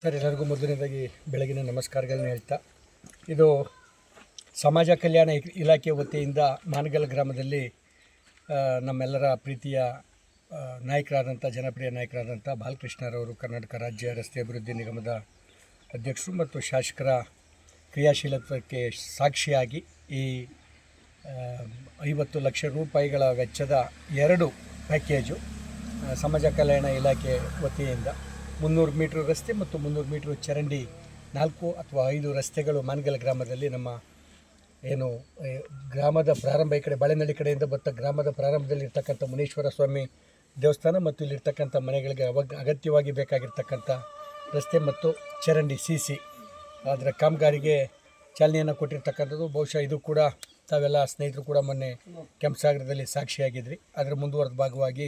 Sir, ಎಲ್ಲರಿಗೂ ಮೊದಲನೇದಾಗಿ ಬೆಳಗಿನ ನಮಸ್ಕಾರಗಳನ್ನ ಹೇಳ್ತಾ, ಇದು ಸಮಾಜ ಕಲ್ಯಾಣ ಇಲಾಖೆ ವತಿಯಿಂದ ಮಾನಗಲ್ ಗ್ರಾಮದಲ್ಲಿ ನಮ್ಮೆಲ್ಲರ ಪ್ರೀತಿಯ ನಾಯಕರಾದಂಥ ಜನಪ್ರಿಯ ನಾಯಕರಾದಂಥ ಬಾಲಕೃಷ್ಣರವರು ಕರ್ನಾಟಕ ರಾಜ್ಯ ರಸ್ತೆ ಅಭಿವೃದ್ಧಿ ನಿಗಮದ ಅಧ್ಯಕ್ಷರು ಮತ್ತು ಶಾಸಕರ ಕ್ರಿಯಾಶೀಲತ್ವಕ್ಕೆ ಸಾಕ್ಷಿಯಾಗಿ ಈ 50 ಲಕ್ಷ ರೂಪಾಯಿಗಳ ವೆಚ್ಚದ 2 ಪ್ಯಾಕೇಜು ಸಮಾಜ ಕಲ್ಯಾಣ ಇಲಾಖೆ ವತಿಯಿಂದ 300 ಮೀಟ್ರ್ ರಸ್ತೆ ಮತ್ತು 300 ಮೀಟ್ರ್ ಚರಂಡಿ 4 ಅಥವಾ 5 ರಸ್ತೆಗಳು ಮಾನಗಲ್ ಗ್ರಾಮದಲ್ಲಿ ನಮ್ಮ ಏನು ಗ್ರಾಮದ ಪ್ರಾರಂಭ ಈ ಕಡೆ ಬಾಳೆನಹಳ್ಳಿ ಕಡೆಯಿಂದ ಬತ್ತ ಗ್ರಾಮದ ಪ್ರಾರಂಭದಲ್ಲಿರ್ತಕ್ಕಂಥ ಮುನೇಶ್ವರ ಸ್ವಾಮಿ ದೇವಸ್ಥಾನ ಮತ್ತು ಇಲ್ಲಿರ್ತಕ್ಕಂಥ ಮನೆಗಳಿಗೆ ಅಗತ್ಯವಾಗಿ ಬೇಕಾಗಿರ್ತಕ್ಕಂಥ ರಸ್ತೆ ಮತ್ತು ಚರಂಡಿ CC ಅದರ ಕಾಮಗಾರಿಗೆ ಚಾಲನೆಯನ್ನು ಕೊಟ್ಟಿರ್ತಕ್ಕಂಥದ್ದು. ಬಹುಶಃ ಇದು ಕೂಡ ತಾವೆಲ್ಲ ಸ್ನೇಹಿತರು ಕೂಡ ಮೊನ್ನೆ ಕೆಂಪಸಾಗರದಲ್ಲಿ ಸಾಕ್ಷಿಯಾಗಿದ್ರಿ. ಅದರ ಮುಂದುವರೆದ ಭಾಗವಾಗಿ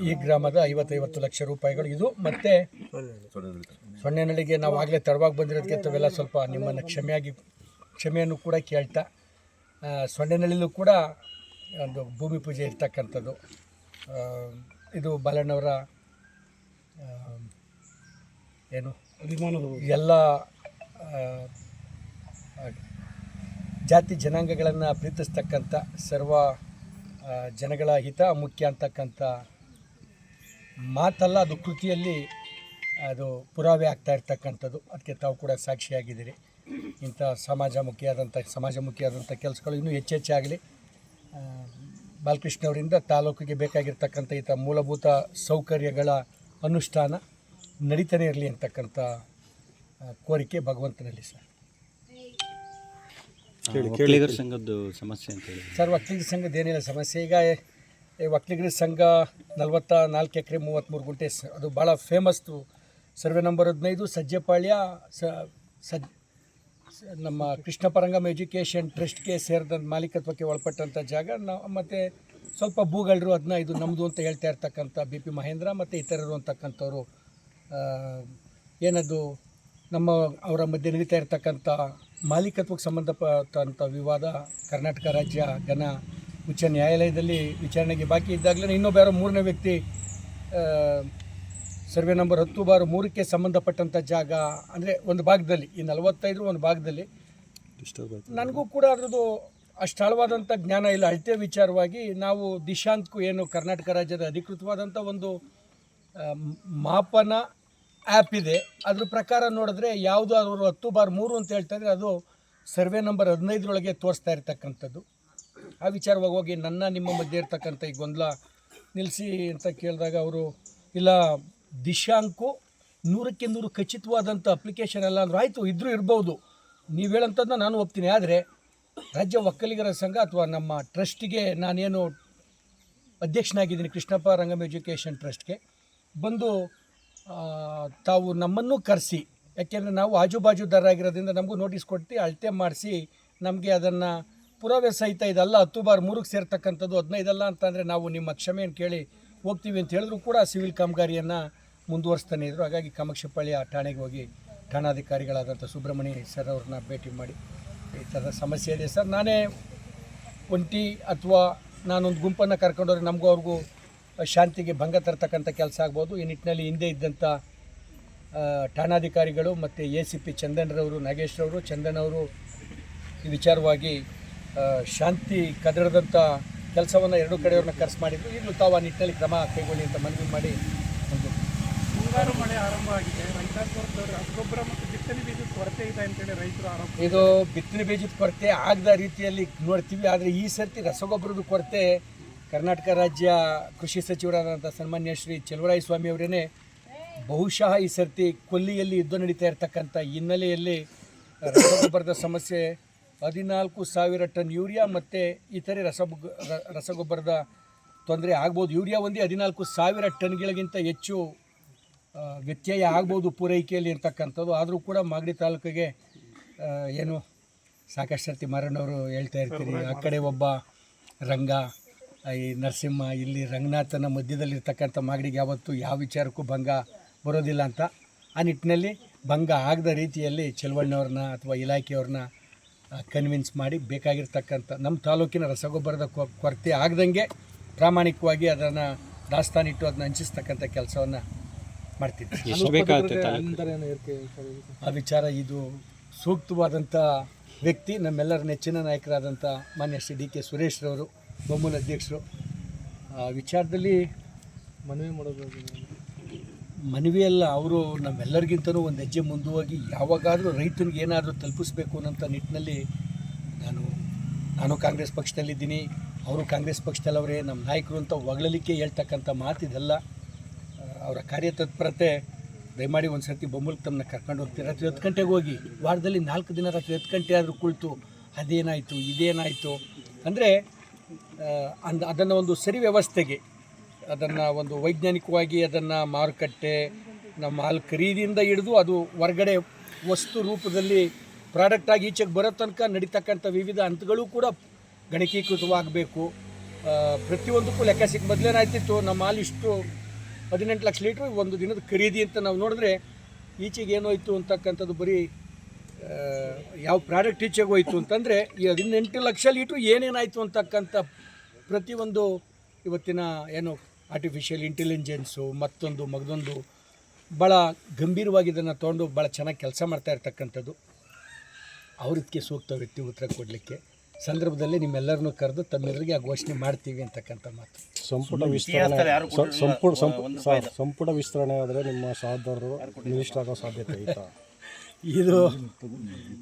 ಈ ಗ್ರಾಮದ 50 ಲಕ್ಷ ರೂಪಾಯಿಗಳು ಇದು. ಮತ್ತು ಸೊನ್ನೆನಳ್ಳಿಗೆ ನಾವು ಆಗಲೇ ತಡವಾಗಿ ಬಂದಿರೋದಕ್ಕೆ ತಾವೆಲ್ಲ ಸ್ವಲ್ಪ ನಿಮ್ಮನ್ನು ಕ್ಷಮೆಯನ್ನು ಕೂಡ ಕೇಳ್ತಾ, ಸೊನ್ನೆನಳ್ಳಿಲೂ ಕೂಡ ಒಂದು ಭೂಮಿ ಪೂಜೆ ಇರ್ತಕ್ಕಂಥದ್ದು. ಇದು ಬಾಲಣ್ಣವರ ಏನು ಎಲ್ಲ ಜಾತಿ ಜನಾಂಗಗಳನ್ನು ಪ್ರೀತಿಸ್ತಕ್ಕಂಥ ಸರ್ವ ಜನಗಳ ಹಿತ ಮುಖ್ಯ ಅಂತಕ್ಕಂಥ ಮಾತಲ್ಲ, ಅದು ಕೃತಿಯಲ್ಲಿ ಅದು ಪುರಾವೆ ಆಗ್ತಾ ಇರ್ತಕ್ಕಂಥದ್ದು. ಅದಕ್ಕೆ ತಾವು ಕೂಡ ಸಾಕ್ಷಿಯಾಗಿದ್ದೀರಿ. ಇಂಥ ಸಮಾಜಮುಖಿಯಾದಂಥ ಕೆಲಸಗಳು ಇನ್ನೂ ಹೆಚ್ಚಾಗಲಿ. ಬಾಲಕೃಷ್ಣವರಿಂದ ತಾಲೂಕಿಗೆ ಬೇಕಾಗಿರ್ತಕ್ಕಂಥ ಇಂಥ ಮೂಲಭೂತ ಸೌಕರ್ಯಗಳ ಅನುಷ್ಠಾನ ನಡೀತಾನೆ ಇರಲಿ ಅಂತಕ್ಕಂಥ ಕೋರಿಕೆ ಭಗವಂತನಲ್ಲಿ. ಒಕ್ಕಲಿಗರ ಸಂಘದ್ದು ಸಮಸ್ಯೆ ಅಂತ ಹೇಳಿ ಸರ್, ಒಕ್ಕಲಿಗರ ಸಂಘದ ಏನಿಲ್ಲ ಸಮಸ್ಯೆ. ಈಗ ಒಕ್ಕಲಿಗರ ಸಂಘ 44 ಎಕರೆ 33 ಗುಂಟೆ, ಅದು ಭಾಳ ಫೇಮಸ್ದು. ಸರ್ವೆ ನಂಬರ್ 15 ಸಜ್ಜೆಪಾಳ್ಯ ನಮ್ಮ ಕೃಷ್ಣಪರಂಗಂ ಎಜುಕೇಷನ್ ಟ್ರಸ್ಟ್ಗೆ ಸೇರಿದ ಮಾಲೀಕತ್ವಕ್ಕೆ ಒಳಪಟ್ಟಂಥ ಜಾಗ. ಮತ್ತು ಸ್ವಲ್ಪ ಭೂಗಳರು ಅದನ್ನ ಇದು ನಮ್ಮದು ಅಂತ ಹೇಳ್ತಾ ಇರ್ತಕ್ಕಂಥ BP ಮಹೇಂದ್ರ ಮತ್ತು ಇತರರು ಅಂತಕ್ಕಂಥವ್ರು ಏನದು ನಮ್ಮ ಅವರ ಮಧ್ಯೆ ನಡೀತಾ ಇರ್ತಕ್ಕಂಥ ಮಾಲೀಕತ್ವಕ್ಕೆ ಸಂಬಂಧಪಟ್ಟಂಥ ವಿವಾದ ಕರ್ನಾಟಕ ರಾಜ್ಯ ಘನ ಉಚ್ಚ ನ್ಯಾಯಾಲಯದಲ್ಲಿ ವಿಚಾರಣೆಗೆ ಬಾಕಿ ಇದ್ದಾಗಲೇ ಇನ್ನೊಬ್ಬ 3ನೇ ವ್ಯಕ್ತಿ ಸರ್ವೆ ನಂಬರ್ 10/3ಕ್ಕೆ ಸಂಬಂಧಪಟ್ಟಂಥ ಜಾಗ ಅಂದರೆ ಒಂದು ಭಾಗದಲ್ಲಿ, ಈ 45 ಒಂದು ಭಾಗದಲ್ಲಿ ನನಗೂ ಕೂಡ ಅದರದ್ದು ಅಷ್ಟು ಆಳವಾದಂಥ ಜ್ಞಾನ ಇಲ್ಲ. ಅಳತೆ ವಿಚಾರವಾಗಿ ನಾವು ದಿಶಾಂತ್ಕು ಏನು ಕರ್ನಾಟಕ ರಾಜ್ಯದ ಅಧಿಕೃತವಾದಂಥ ಒಂದು ಮಾಪನ ಆ್ಯಪ್ ಇದೆ, ಅದ್ರ ಪ್ರಕಾರ ನೋಡಿದ್ರೆ ಯಾವುದು ಅವರು 10/3 ಅಂತ ಹೇಳ್ತಾಯಿದ್ರೆ ಅದು ಸರ್ವೆ ನಂಬರ್ 15ರೊಳಗೆ ತೋರಿಸ್ತಾ ಇರ್ತಕ್ಕಂಥದ್ದು. ಆ ವಿಚಾರವಾಗಿ ಹೋಗಿ ನಿಮ್ಮ ಮಧ್ಯೆ ಇರ್ತಕ್ಕಂಥ ಈ ಗೊಂದಲ ನಿಲ್ಲಿಸಿ ಅಂತ ಕೇಳಿದಾಗ ಅವರು ಇಲ್ಲ, ದಿಶಾಂಕು 100ಕ್ಕೆ 100 ಖಚಿತವಾದಂಥ ಅಪ್ಲಿಕೇಶನ್ ಅಲ್ಲ ಅಂದರು. ಆಯಿತು, ಇದ್ರೂ ಇರ್ಬೋದು, ನೀವು ಹೇಳೋಂಥದ್ದನ್ನ ನಾನು ಒಪ್ತೀನಿ. ಆದರೆ ರಾಜ್ಯ ಒಕ್ಕಲಿಗರ ಸಂಘ ಅಥವಾ ನಮ್ಮ ಟ್ರಸ್ಟಿಗೆ ನಾನೇನು ಅಧ್ಯಕ್ಷನಾಗಿದ್ದೀನಿ, ಕೃಷ್ಣಪ್ಪ ರಂಗಂ ಎಜುಕೇಷನ್ ಟ್ರಸ್ಟ್ಗೆ ಬಂದು ತಾವು ನಮ್ಮನ್ನು ಕರೆಸಿ, ಯಾಕೆಂದರೆ ನಾವು ಆಜುಬಾಜುದಾರರಾಗಿರೋದ್ರಿಂದ ನಮಗೂ ನೋಟಿಸ್ ಕೊಟ್ಟು ಅಳತೆ ಮಾಡಿಸಿ ನಮಗೆ ಅದನ್ನು ಪುರಾವೆ ಸಹಿತ ಇದಲ್ಲ 10/3ಕ್ಕೆ ಸೇರ್ತಕ್ಕಂಥದ್ದು 15 ಅಲ್ಲ ಅಂತಂದರೆ ನಾವು ನಿಮ್ಮ ಕ್ಷಮೆಯನ್ನು ಕೇಳಿ ಹೋಗ್ತೀವಿ ಅಂತ ಹೇಳಿದ್ರು ಕೂಡ ಸಿವಿಲ್ ಕಾಮಗಾರಿಯನ್ನು ಮುಂದುವರಿಸ್ತಾನೆ ಇದ್ದರು. ಹಾಗಾಗಿ ಕಾಮಾಕ್ಷಿಪಾಳ್ಯ ಠಾಣೆಗೆ ಹೋಗಿ ಠಾಣಾಧಿಕಾರಿಗಳಾದಂಥ ಸುಬ್ರಹ್ಮಣ್ಯ ಸರ್ ಅವ್ರನ್ನ ಭೇಟಿ ಮಾಡಿ ಈ ಥರದ ಸಮಸ್ಯೆ ಇದೆ ಸರ್, ನಾನೇ ಒಂಟಿ ಅಥವಾ ನಾನೊಂದು ಗುಂಪನ್ನು ಕರ್ಕೊಂಡವ್ರೆ ನಮಗೂ ಅವ್ರಿಗೂ ಶಾಂತಿಗೆ ಭಂಗ ತರ್ತಕ್ಕಂಥ ಕೆಲಸ ಆಗ್ಬೋದು. ಈ ನಿಟ್ಟಿನಲ್ಲಿ ಹಿಂದೆ ಇದ್ದಂಥ ಠಾಣಾಧಿಕಾರಿಗಳು ಮತ್ತು ACP ಚಂದನ್ರವರು, ನಾಗೇಶ್ರವರು, ಚಂದನ್ ಅವರು ಈ ವಿಚಾರವಾಗಿ ಶಾಂತಿ ಕದಡದಂಥ ಕೆಲಸವನ್ನು 2 ಕಡೆಯವ್ರನ್ನ ಕರೆಸಿ ಮಾಡಿದ್ರು. ಈಗಲೂ ತಾವು ಆ ನಿಟ್ಟಿನಲ್ಲಿ ಕ್ರಮ ಕೈಗೊಳ್ಳಿ ಅಂತ ಮನವಿ ಮಾಡಿ ಒಂದು ಮುಂಗಾರು ಮಳೆ ಆರಂಭ ಆಗಿದೆ. ರಸಗೊಬ್ಬರ ಮತ್ತು ಬಿತ್ತನೆ ಬೀಜದ ಕೊರತೆ ಇದೆ ಅಂತೇಳಿ ರೈತರು ಆರೋಪ. ಇದು ಬಿತ್ತನೆ ಬೀಜದ ಕೊರತೆ ಆಗದ ರೀತಿಯಲ್ಲಿ ನೋಡ್ತೀವಿ. ಆದರೆ ಈ ಸರ್ತಿ ರಸಗೊಬ್ಬರದ ಕೊರತೆ ಕರ್ನಾಟಕ ರಾಜ್ಯ ಕೃಷಿ ಸಚಿವರಾದಂಥ ಸನ್ಮಾನ್ಯ ಶ್ರೀ ಚಲುವರಾಯಸ್ವಾಮಿ ಅವರೇ ಬಹುಶಃ ಈ ಸರ್ತಿ ಕೊಲ್ಲಿಯಲ್ಲಿ ಯುದ್ಧ ನಡೀತಾ ಇರ್ತಕ್ಕಂಥ ಹಿನ್ನೆಲೆಯಲ್ಲಿ ರಸಗೊಬ್ಬರದ ಸಮಸ್ಯೆ 14,000 ಟನ್ ಯೂರಿಯಾ ಮತ್ತು ಇತರೆ ರಸಗೊಬ್ಬರದ ತೊಂದರೆ ಆಗ್ಬೋದು. ಯೂರಿಯಾ ಒಂದೇ 14,000 ಟನ್ಗಳಿಗಿಂತ ಹೆಚ್ಚು ವ್ಯತ್ಯಯ ಆಗ್ಬೋದು ಪೂರೈಕೆಯಲ್ಲಿ ಇರ್ತಕ್ಕಂಥದ್ದು. ಆದರೂ ಕೂಡ ಮಾಗಡಿ ತಾಲೂಕಿಗೆ ಏನು ಸಾಕಷ್ಟು ಸರ್ತಿ ಮಾರಣ್ಣವರು ಹೇಳ್ತಾ ಇರ್ತೀರಿ, ಆ ಕಡೆ ಒಬ್ಬ ರಂಗ, ಈ ನರಸಿಂಹ, ಇಲ್ಲಿ ರಂಗನಾಥನ ಮಧ್ಯದಲ್ಲಿರ್ತಕ್ಕಂಥ ಮಾಗಡಿಗೆ ಯಾವತ್ತೂ ಯಾವ ವಿಚಾರಕ್ಕೂ ಭಂಗ ಬರೋದಿಲ್ಲ ಅಂತ. ಆ ನಿಟ್ಟಿನಲ್ಲಿ ಭಂಗ ಆಗದ ರೀತಿಯಲ್ಲಿ ಚಲುವಣ್ಣವ್ರನ್ನ ಅಥವಾ ಇಲಾಖೆಯವ್ರನ್ನ ಕನ್ವಿನ್ಸ್ ಮಾಡಿ ಬೇಕಾಗಿರ್ತಕ್ಕಂಥ ನಮ್ಮ ತಾಲೂಕಿನ ರಸಗೊಬ್ಬರದ ಕೊರತೆ ಆಗದಂಗೆ ಪ್ರಾಮಾಣಿಕವಾಗಿ ಅದನ್ನು ದಾಸ್ತಾನಿಟ್ಟು ಅದನ್ನ ಹಂಚಿಸ್ತಕ್ಕಂಥ ಕೆಲಸವನ್ನು ಮಾಡ್ತಿದ್ದೆ. ಎಷ್ಟು ಬೇಕಾಗುತ್ತೆ ತಾಲೂಕು? ಆ ವಿಚಾರ ಇದು ಸೂಕ್ತವಾದಂಥ ವ್ಯಕ್ತಿ ನಮ್ಮೆಲ್ಲರ ನೆಚ್ಚಿನ ನಾಯಕರಾದಂಥ ಮಾನ್ಯ ಶ್ರೀ ಡಿ ಕೆ ಸುರೇಶ್ರವರು, ಬೊಮ್ಮನ ಅಧ್ಯಕ್ಷರು, ಆ ವಿಚಾರದಲ್ಲಿ ಮನವಿಯಲ್ಲ, ಅವರು ನಮ್ಮೆಲ್ಲರಿಗಿಂತಲೂ ಒಂದು ಹೆಜ್ಜೆ ಮುಂದುವಾಗಿ ಯಾವಾಗಾದರೂ ರೈತನಿಗೆ ಏನಾದರೂ ತಲುಪಿಸ್ಬೇಕು ಅನ್ನೋಂಥ ನಿಟ್ಟಿನಲ್ಲಿ ನಾನು ಕಾಂಗ್ರೆಸ್ ಪಕ್ಷದಲ್ಲಿದ್ದೀನಿ, ಅವರು ಕಾಂಗ್ರೆಸ್ ಪಕ್ಷದಲ್ಲವರೇ, ನಮ್ಮ ನಾಯಕರು ಅಂತ ಹೊಗಳಲಿಕ್ಕೆ ಹೇಳ್ತಕ್ಕಂಥ ಮಾತಿದೆಲ್ಲ. ಅವರ ಕಾರ್ಯತತ್ಪರತೆ ದಯಮಾಡಿ ಒಂದು ಸರ್ತಿ ಬೊಮ್ಮಲ್ಗೆ ತಮ್ಮನ್ನ ಕರ್ಕೊಂಡು ಹೋಗ್ತೀವಿ. ರಾತ್ರಿ 10 ಗಂಟೆಗೆ ಹೋಗಿ, ವಾರದಲ್ಲಿ 4 ದಿನ ರಾತ್ರಿ 10 ಗಂಟೆ ಆದರೂ ಕುಳಿತು ಅದೇನಾಯಿತು ಇದೇನಾಯಿತು ಅಂದರೆ ಅದನ್ನು ಒಂದು ಸರಿ ವ್ಯವಸ್ಥೆಗೆ, ಅದನ್ನು ಒಂದು ವೈಜ್ಞಾನಿಕವಾಗಿ ಅದನ್ನು ಮಾರುಕಟ್ಟೆ, ನಮ್ಮ ಹಾಲು ಖರೀದಿಯಿಂದ ಹಿಡಿದು ಅದು ಹೊರಗಡೆ ವಸ್ತು ರೂಪದಲ್ಲಿ ಪ್ರಾಡಕ್ಟಾಗಿ ಈಚೆಗೆ ಬರೋ ತನಕ ನಡೀತಕ್ಕಂಥ ವಿವಿಧ ಹಂತಗಳು ಕೂಡ ಗಣಕೀಕೃತವಾಗಬೇಕು. ಪ್ರತಿಯೊಂದಕ್ಕೂ ಲೆಕ್ಕ ಸಿಕ್ಕ ಮೊದಲೇನಾಯ್ತಿತ್ತು, ನಮ್ಮ ಹಾಲು ಇಷ್ಟು 18 ಲಕ್ಷ ಲೀಟ್ರ್ ಒಂದು ದಿನದ ಖರೀದಿ ಅಂತ ನಾವು ನೋಡಿದ್ರೆ ಈಚೆಗೆ ಏನೋಯ್ತು ಅಂತಕ್ಕಂಥದ್ದು ಬರೀ ಯಾವ ಪ್ರಾಡಕ್ಟ್ ಈಚೆಗೆ ಹೋಯ್ತು ಅಂತಂದರೆ ಈ 18 ಲಕ್ಷ ಲೀಟ್ರ್ ಏನೇನಾಯಿತು ಅಂತಕ್ಕಂಥ ಪ್ರತಿಯೊಂದು ಇವತ್ತಿನ ಏನು ಆರ್ಟಿಫಿಷಿಯಲ್ ಇಂಟೆಲಿಜೆನ್ಸು ಮಗದೊಂದು ಭಾಳ ಗಂಭೀರವಾಗಿ ಇದನ್ನು ತೊಗೊಂಡು ಭಾಳ ಚೆನ್ನಾಗಿ ಕೆಲಸ ಮಾಡ್ತಾ ಇರ್ತಕ್ಕಂಥದ್ದು. ಅವ್ರಿಗೆ ಸೂಕ್ತ ವ್ಯಕ್ತಿ ಉತ್ತರ ಕೊಡಲಿಕ್ಕೆ ಸಂದರ್ಭದಲ್ಲಿ ನಿಮ್ಮೆಲ್ಲರನ್ನೂ ಕರೆದು ತಮ್ಮೆಲ್ಲರಿಗೆ ಆ ಘೋಷಣೆ ಮಾಡ್ತೀವಿ ಅಂತಕ್ಕಂಥ ಮಾತು. ಸಂಪುಟ ವಿಸ್ತರಣೆ ಆದರೆ ನಿಮ್ಮ ಸಹೋದರರು ಮಿನಿಸ್ಟರ್ ಆಗೋ ಸಾಧ್ಯತೆ ಐತಾ? ಇದು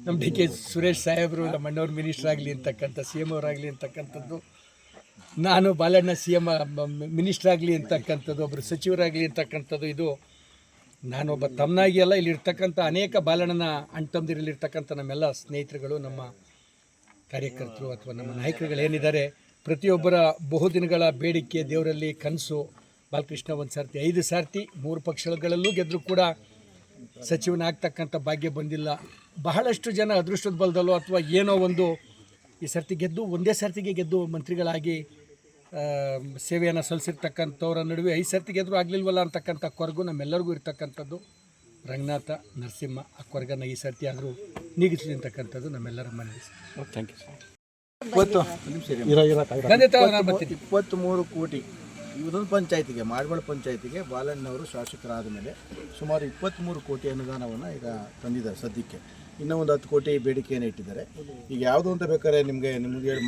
ನಮ್ಮ ಡಿ ಕೆ ಸುರೇಶ್ ಸಾಹೇಬರು ನಮ್ಮ ಅಣ್ಣವ್ರು ಮಿನಿಸ್ಟರ್ ಆಗಲಿ ಅಂತಕ್ಕಂಥ, ಸಿ ಎಮ್ ಅವರಾಗಲಿ ಅಂತಕ್ಕಂಥದ್ದು, ನಾನು ಬಾಲಣ್ಣ CM ಮಿನಿಸ್ಟರ್ ಆಗಲಿ ಅಂತಕ್ಕಂಥದ್ದು, ಒಬ್ಬರು ಸಚಿವರಾಗಲಿ ಅಂತಕ್ಕಂಥದ್ದು, ಇದು ನಾನೊಬ್ಬ ತಮ್ಮನಾಗಿ ಅಲ್ಲ, ಇಲ್ಲಿರ್ತಕ್ಕಂಥ ಅನೇಕ ಬಾಲಣ್ಣನ ಅಣ್ಣ ತಮ್ಮದಿರಲ್ಲಿರ್ತಕ್ಕಂಥ ನಮ್ಮೆಲ್ಲ ಸ್ನೇಹಿತರುಗಳು, ನಮ್ಮ ಕಾರ್ಯಕರ್ತರು ಅಥವಾ ನಮ್ಮ ನಾಯಕರುಗಳೇನಿದ್ದಾರೆ, ಪ್ರತಿಯೊಬ್ಬರ ಬಹುದಿನಗಳ ಬೇಡಿಕೆ, ದೇವರಲ್ಲಿ ಕನಸು. ಬಾಲಕೃಷ್ಣ ಒಂದು ಸರ್ತಿ 5 ಸಾರ್ತಿ 3 ಪಕ್ಷಗಳಲ್ಲೂ ಗೆದ್ದರೂ ಕೂಡ ಸಚಿವನಾಗ್ತಕ್ಕಂಥ ಭಾಗ್ಯ ಬಂದಿಲ್ಲ. ಬಹಳಷ್ಟು ಜನ ಅದೃಷ್ಟದ ಬಲದಲ್ಲೋ ಅಥವಾ ಏನೋ ಒಂದು ಈ ಸರ್ತಿ ಗೆದ್ದು ಒಂದೇ ಸರ್ತಿಗೆ ಗೆದ್ದು ಮಂತ್ರಿಗಳಾಗಿ ಸೇವೆಯನ್ನು ಸಲ್ಲಿಸಿರ್ತಕ್ಕಂಥವ್ರ ನಡುವೆ 5 ಸರ್ತಿ ಗೆದ್ದರೂ ಆಗಲಿಲ್ವಲ್ಲ ಅಂತಕ್ಕಂಥ ಕೊರಗು ನಮ್ಮೆಲ್ಲರಿಗೂ ಇರ್ತಕ್ಕಂಥದ್ದು. ರಂಗನಾಥ ನರಸಿಂಹ ಆ ಕೊರಗನ್ನು ಈ ಸರ್ತಿ ಆದರೂ ನೀಗಿಸಲಿ ಅಂತಕ್ಕಂಥದ್ದು ನಮ್ಮೆಲ್ಲರ ಮನವಿ. Thank you sir. 23 ಕೋಟಿ ಇದೊಂದು ಪಂಚಾಯತಿಗೆ, ಮಾಡಬಾಳ್ ಪಂಚಾಯತಿಗೆ ಬಾಲಣ್ಣವರು ಶಾಸಕರಾದ ಮೇಲೆ ಸುಮಾರು 23 ಕೋಟಿ ಅನುದಾನವನ್ನು ಈಗ ತಂದಿದ್ದಾರೆ ಸದ್ಯಕ್ಕೆ. ಇನ್ನೂ ಒಂದು 10 ಕೋಟಿ ಬೇಡಿಕೆಯನ್ನು ಇಟ್ಟಿದ್ದಾರೆ. ಈಗ ಯಾವುದು ಅಂತ ಬೇಕಾದ್ರೆ ನಿಮಗೆ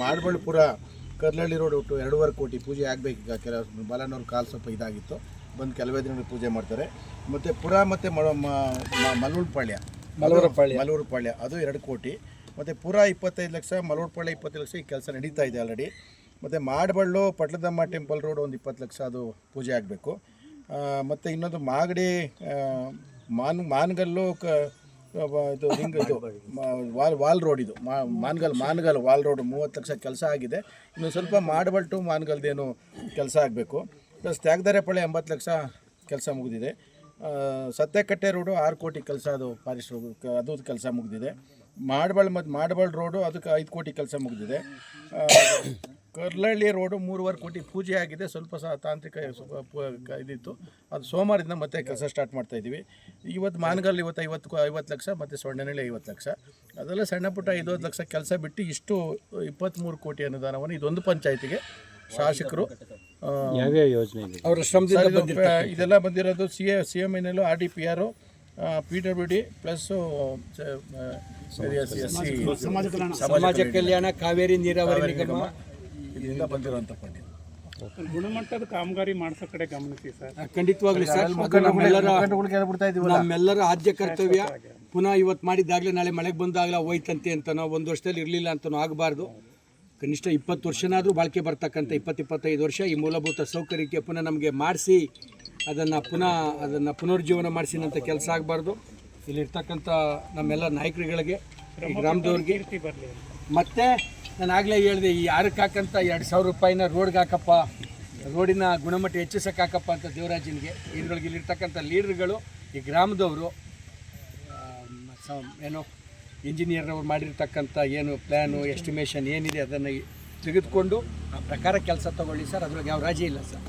ಮಾಡಬಾಳ್ಪುರ ಕರ್ಲಹಳ್ಳಿ ರೋಡ್ ಒಟ್ಟು 2.5 ಕೋಟಿ ಪೂಜೆ ಆಗಬೇಕೀಗ. ಕೆಲವು ಬಾಲಣ್ಣವ್ರ ಕಾಲು ಸ್ವಲ್ಪ ಇದಾಗಿತ್ತು, ಬಂದು ಕೆಲವೇ ದಿನಗಳು ಪೂಜೆ ಮಾಡ್ತಾರೆ. ಮತ್ತು ಪುರ ಮತ್ತು ಮಲೂರುಪಾಳ್ಯ ಅದು 2 ಕೋಟಿ. ಮತ್ತು ಪುರ 25 ಲಕ್ಷ, ಮಲೂರುಪಾಳ್ಯ 25 ಲಕ್ಷ. ಈ ಕೆಲಸ ನಡೀತಾ ಇದೆ ಆಲ್ರೆಡಿ. ಮತ್ತು ಮಾಡಬಳ್ಳು ಪಟ್ಲದಮ್ಮ ಟೆಂಪಲ್ ರೋಡ್ ಒಂದು 20 ಲಕ್ಷ, ಅದು ಪೂಜೆ ಆಗಬೇಕು. ಮತ್ತು ಇನ್ನೊಂದು ಮಾಗಡಿ ಮಾನ್ಗಲ್ಲು ಇದು ವಾಲ್ ರೋಡ್, ಇದು ಮಾನ್ಗಲ್ ವಾಲ್ ರೋಡ್ 30 ಲಕ್ಷ ಕೆಲಸ ಆಗಿದೆ. ಇನ್ನು ಸ್ವಲ್ಪ ಮಾಡಬಳ್ ಟು ಮಾನ್ಗಲ್ದೇನು ಕೆಲಸ ಆಗಬೇಕು. ಪ್ಲಸ್ ತ್ಯಾಗದಾರೆಪಾಳ್ಯ 80 ಲಕ್ಷ ಕೆಲಸ ಮುಗಿದಿದೆ. ಸತ್ಯಕಟ್ಟೆ ರೋಡು 6 ಕೋಟಿ ಕೆಲಸ, ಅದು ಅದು ಕೆಲಸ ಮುಗಿದಿದೆ. ಮಾಡಬಳ್ ರೋಡು ಅದಕ್ಕೆ 5 ಕೋಟಿ ಕೆಲಸ ಮುಗಿದಿದೆ. ಕರ್ಲಹಳ್ಳಿ ರೋಡು 3.5 ಕೋಟಿ ಪೂಜೆ ಆಗಿದೆ. ಸ್ವಲ್ಪ ತಾಂತ್ರಿಕ ಇದಿತ್ತು, ಅದು ಸೋಮವಾರದಿಂದ ಮತ್ತೆ ಕೆಲಸ ಸ್ಟಾರ್ಟ್ ಮಾಡ್ತಾಯಿದ್ದೀವಿ. ಇವತ್ತು ಮಾನಗಲ್ 50 ಲಕ್ಷ, ಮತ್ತು ಸೊಣ್ಣನಹಳ್ಳಿ 50 ಲಕ್ಷ. ಅದೆಲ್ಲ ಸಣ್ಣ ಪುಟ್ಟ 50 ಲಕ್ಷ ಕೆಲಸ ಬಿಟ್ಟು ಇಷ್ಟು 23 ಕೋಟಿ ಅನುದಾನವನ್ನು ಇದೊಂದು ಪಂಚಾಯತಿಗೆ ಶಾಸಕರು ಅವರ ಶ್ರಮದಿಂದ ಇದೆಲ್ಲ ಬಂದಿರೋದು. CMNL, RDPR, PWD ಪ್ಲಸ್ ಸಮಾಜ ಕಲ್ಯಾಣ, ಕಾವೇರಿ ನೀರಾವರಿ ನಿಗಮ ಇದರಿಂದ ಬಂದಿರುವಂಥ ಫಂಡ್. ಗುಣಮಟ್ಟದ ಕಾಮಗಾರಿ ಮಾಡಿಸೋ ಕಡೆ ಗಮನಿಸಿ ಸರ್. ಖಂಡಿತವಾಗ್ಲಿ ಸರ್, ನಮ್ಮೆಲ್ಲರ ಆದ್ಯ ಕರ್ತವ್ಯ. ಪುನಃ ಇವತ್ತು ಮಾಡಿದ್ದಾಗಲೇ ನಾಳೆ ಮಳೆಗೆ ಬಂದಾಗಲೇ ಹೋಯ್ತಂತೆ ಅಂತನೋ, ಒಂದು ವರ್ಷದಲ್ಲಿ ಇರಲಿಲ್ಲ ಅಂತನೋ ಆಗಬಾರ್ದು. ಕನಿಷ್ಠ 20 ವರ್ಷನಾದರೂ ಬಾಳಿಕೆ ಬರ್ತಕ್ಕಂಥ 20-25 ವರ್ಷ ಈ ಮೂಲಭೂತ ಸೌಕರ್ಯಕ್ಕೆ ಪುನಃ ನಮಗೆ ಮಾಡಿಸಿ ಅದನ್ನು ಪುನರುಜ್ಜೀವನ ಮಾಡಿಸಿನಂಥ ಕೆಲಸ ಆಗಬಾರ್ದು. ಇಲ್ಲಿರ್ತಕ್ಕಂಥ ನಮ್ಮೆಲ್ಲ ನಾಯಕರುಗಳಿಗೆ, ಈ ಗ್ರಾಮದವ್ರಿಗೆ, ಮತ್ತು ನಾನು ಆಗಲೇ ಹೇಳಿದೆ, ಈ ಯಾರಕ್ಕೆ ಹಾಕಂತ 2,000 ರೂಪಾಯಿನ ರೋಡ್ಗೆ ಹಾಕಪ್ಪ, ರೋಡಿನ ಗುಣಮಟ್ಟ ಹೆಚ್ಚಿಸಕ್ಕೆ ಹಾಕಪ್ಪ ಅಂತ ದೇವರಾಜನಿಗೆ. ಇದರೊಳಗೆ ಇಲ್ಲಿರ್ತಕ್ಕಂಥ ಲೀಡರ್ಗಳು, ಈ ಗ್ರಾಮದವರು, ಏನೋ ಇಂಜಿನಿಯರ್ನವ್ರು ಮಾಡಿರ್ತಕ್ಕಂಥ ಏನು ಪ್ಲ್ಯಾನು ಎಸ್ಟಿಮೇಷನ್ ಏನಿದೆ ಅದನ್ನು ತೆಗೆದುಕೊಂಡು ಆ ಪ್ರಕಾರ ಕೆಲಸ ತಗೊಳ್ಳಿ ಸರ್. ಅದ್ರೊಳಗೆ ಯಾವ ರಾಜಿ ಇಲ್ಲ ಸರ್.